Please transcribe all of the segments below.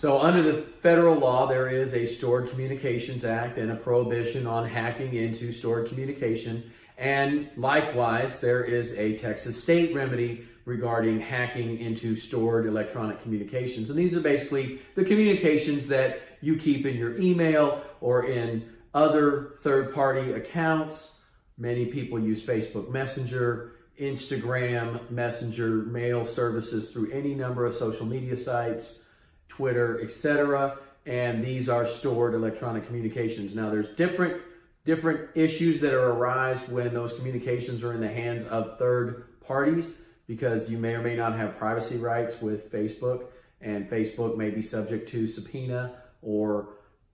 So under the federal law, there is a Stored Communications Act and a prohibition on hacking into stored communication. And likewise, there is a Texas state remedy regarding hacking into stored electronic communications. And these are basically the communications that you keep in your email or in other third-party accounts. Many people use Facebook Messenger, Instagram Messenger, mail services through any number of social media sites, Twitter, etc. And these are stored electronic communications. Now, there's different issues that arise when those communications are in the hands of third parties, because you may or may not have privacy rights with Facebook, and Facebook may be subject to subpoena or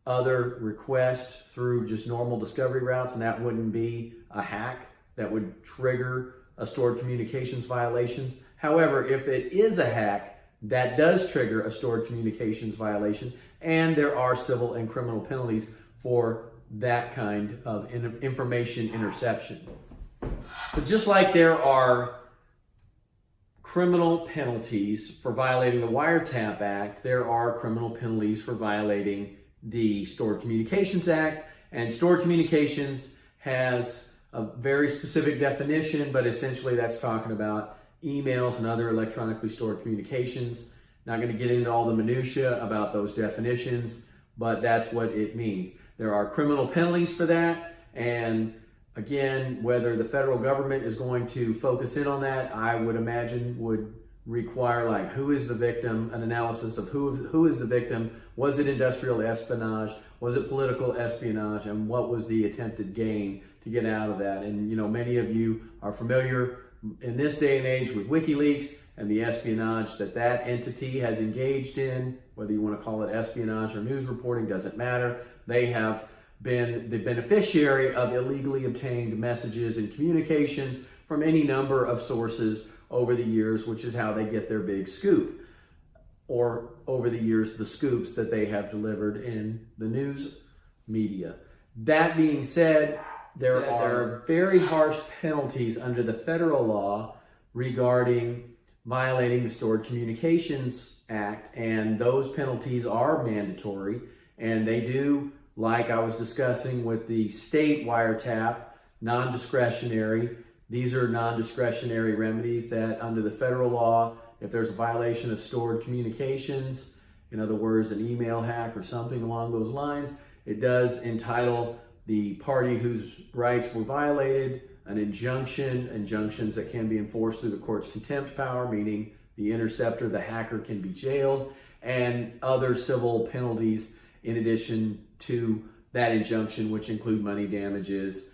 other requests through just normal discovery routes, and that wouldn't be a hack that would trigger a stored communications violations. However, if it is a hack, that does trigger a stored communications violation, and there are civil and criminal penalties for that kind of information interception. But just like there are criminal penalties for violating the Wiretap Act, there are criminal penalties for violating the Stored Communications Act. And stored communications has a very specific definition, but essentially that's talking about emails and other electronically stored communications. Not going to get into all the minutiae about those definitions, but that's what it means. There are criminal penalties for that, and again, whether the federal government is going to focus in on that, I would imagine would require, like, who is the victim, an analysis of who is the victim, was it industrial espionage, was it political espionage, and what was the attempted gain to get out of that. And many of you are familiar in this day and age with WikiLeaks and the espionage that entity has engaged in. Whether you want to call it espionage or news reporting, doesn't matter. They have been the beneficiary of illegally obtained messages and communications from any number of sources over the years, which is how they get their big scoop, or over the years, the scoops that they have delivered in the news media. That being said, there are very harsh penalties under the federal law regarding violating the Stored Communications Act, and those penalties are mandatory, and they do, like I was discussing with the state wiretap, non-discretionary. These are non-discretionary remedies that under the federal law, if there's a violation of stored communications, in other words, an email hack or something along those lines, it does entitle the party whose rights were violated an injunctions that can be enforced through the court's contempt power, meaning the interceptor, the hacker, can be jailed, and other civil penalties in addition to that injunction, which include money damages,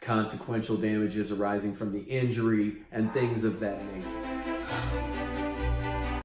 consequential damages arising from the injury, and things of that nature.